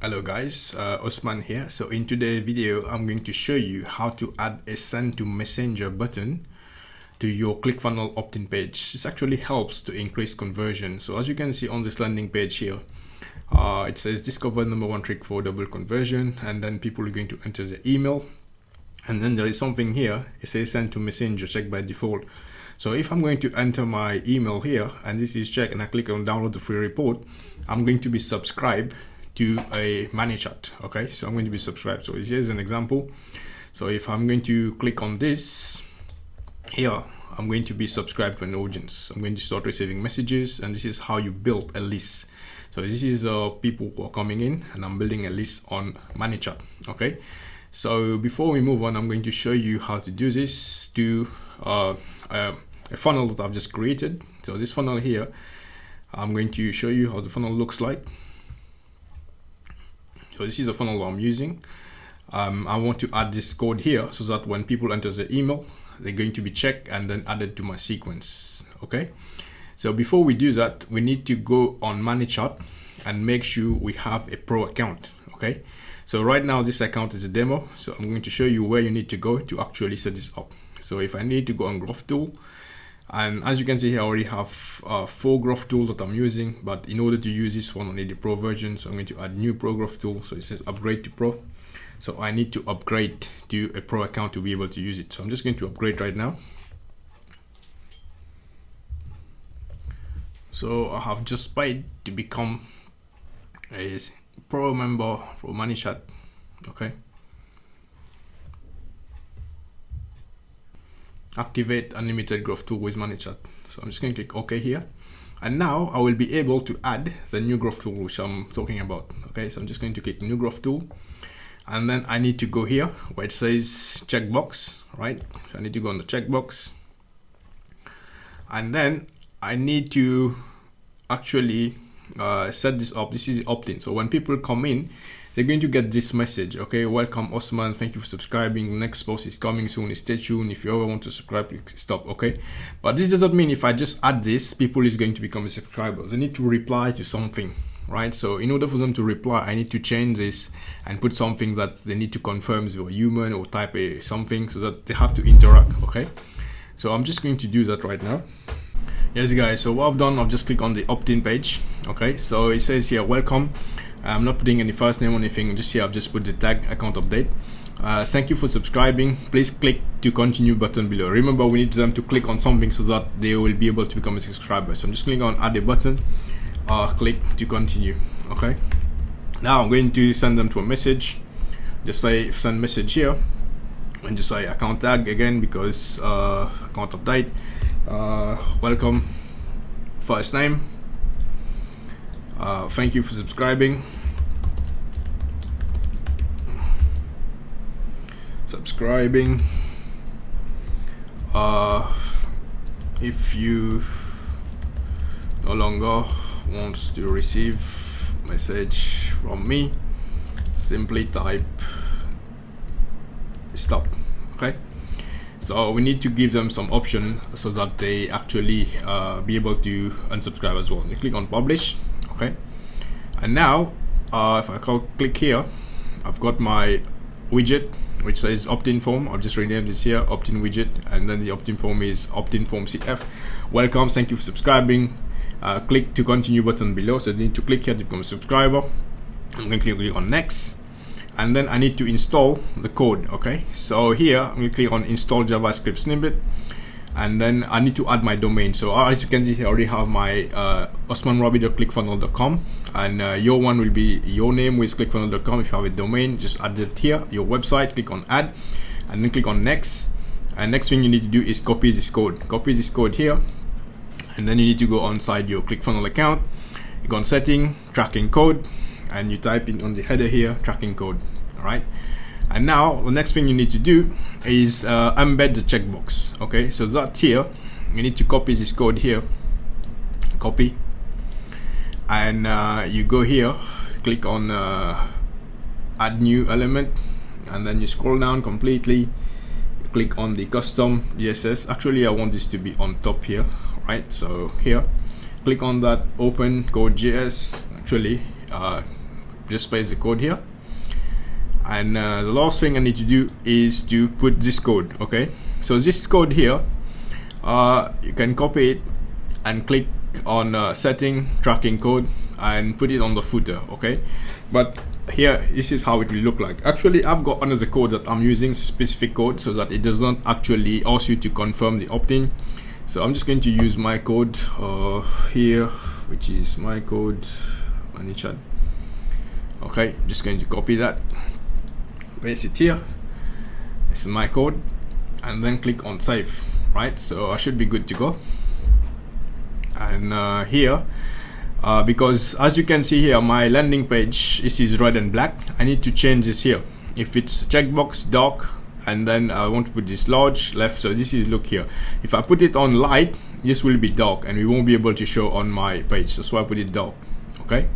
Hello guys, Osman here. So in today's video, I'm going to show you how to add a send to messenger button to your Clickfunnels opt-in page. This actually helps to increase conversion. So as you can see on this landing page here, it says discover #1 trick for double conversion, and then people are going to enter the email, and then there is something here. It says send to messenger, check by default. So if I'm going to enter my email here, and this is check, and I click on download the free report, I'm going to be subscribed to a Manychat. Okay, so I'm going to be subscribed. So here's an example. So if I'm going to click on this here, I'm going to be subscribed to an audience. I'm going to start receiving messages, and this is how you build a list. So this is people who are coming in, and I'm building a list on Manychat. Okay, so before we move on, I'm going to show you how to do this to a funnel that I've just created. So this funnel here, I'm going to show you how the funnel looks like. So this is a funnel I'm using. I want to add this code here so that when people enter the email, they're going to be checked and then added to my sequence. Okay, so before we do that, we need to go on Manychat and make sure we have a pro account. Okay, so right now this account is a demo, so I'm going to show you where you need to go to actually set this up. So if I need to go on Growth Tool, and as you can see here, I already have 4 growth tools that I'm using, but in order to use this one, I need the pro version. So I'm going to add new pro growth tool. So it says upgrade to pro. So I need to upgrade to a pro account to be able to use it. So I'm just going to upgrade right now. So I have just paid to become a pro member for Manychat. Okay. Activate unlimited growth tool with Manychat. So I'm just going to click OK here, and now I will be able to add the new growth tool which I'm talking about. Okay, so I'm just going to click new growth tool, and then I need to go here where it says checkbox, right? So I need to go on the checkbox, and then I need to actually set this up. This is opt-in. So when people come in, they're going to get this message. Okay, welcome Osman, thank you for subscribing, next post is coming soon, stay tuned. If you ever want to subscribe, click stop. Okay, but this doesn't mean if I just add this, people is going to become a subscriber. They need to reply to something, right? So in order for them to reply, I need to change this and put something that they need to confirm if you're human, or type something so that they have to interact. Okay, so I'm just going to do that right now. Yes guys, so what I've done, I've just clicked on the opt-in page. Okay, so it says here welcome. I'm not putting any first name or anything, just here I've just put the tag account update. Thank you for subscribing. Please click to continue button below. Remember, we need them to click on something so that they will be able to become a subscriber. So I'm just clicking on add a button, click to continue. Okay, now I'm going to send them to a message. Just say send message here, and just say account tag again because account update. Welcome, first name. Thank you for subscribing. If you no longer want to receive message from me, simply type stop. Okay, so we need to give them some option so that they actually be able to unsubscribe as well. You click on publish. Okay, and now if I click here, I've got my widget which says opt-in form. I'll just rename this here opt-in widget, and then the opt-in form is opt-in form CF. Welcome, thank you for subscribing. Click to continue button below. So you need to click here to become a subscriber. I'm going to click on next, and then I need to install the code. Okay, so here I'm going to click on install JavaScript snippet, and then I need to add my domain. So as you can see here, I already have my osmanrabi.clickfunnels.com, and your one will be your name with clickfunnels.com. If you have a domain, just add it here, your website, click on add, and then click on next. And next thing you need to do is copy this code here, and then you need to go inside your ClickFunnels account, you go on setting, tracking code, and you type in on the header here tracking code. All right, and now the next thing you need to do is embed the checkbox. Okay, so that here you need to copy this code here, copy, and you go here, click on add new element, and then you scroll down completely, click on the custom CSS. Actually I want this to be on top here, right? So here click on that open code.js. Actually just paste the code here. And the last thing I need to do is to put this code. Okay, so this code here, you can copy it and click on setting tracking code and put it on the footer. Okay, but here this is how it will look like. Actually, I've got another code that I'm using, specific code, so that it does not actually ask you to confirm the opt-in. So I'm just going to use my code here, which is my code Manychat. Okay, I'm just going to copy that, paste it here. This is my code, and then click on save. Right, so I should be good to go. And here, because as you can see here, my landing page is red and black. I need to change this here. If it's checkbox dark, and then I want to put this large left, so this is, look here, if I put it on light, this will be dark and we won't be able to show on my page. That's why I put it dark. Okay,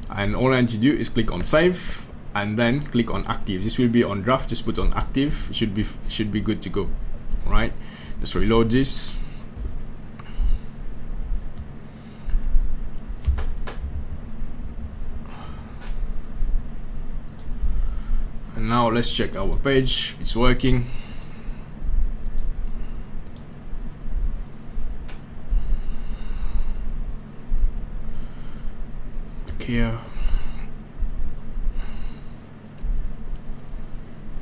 and all I need to do is click on save and then click on active. This will be on draft, just put on active. It should be good to go. Right, just reload this. And now let's check our page, it's working. Here.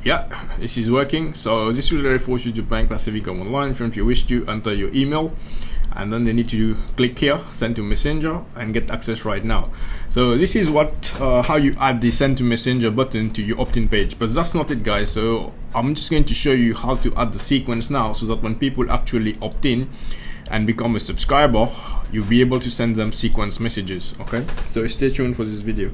Yeah, this is working. So this will force you to bank passive income online. If you wish to, enter your email, and then they need to click here, send to messenger, and get access right now. So this is what how you add the send to messenger button to your opt-in page. But that's not it, guys. So I'm just going to show you how to add the sequence now, so that when people actually opt in and become a subscriber, you'll be able to send them sequence messages. Okay, so stay tuned for this video.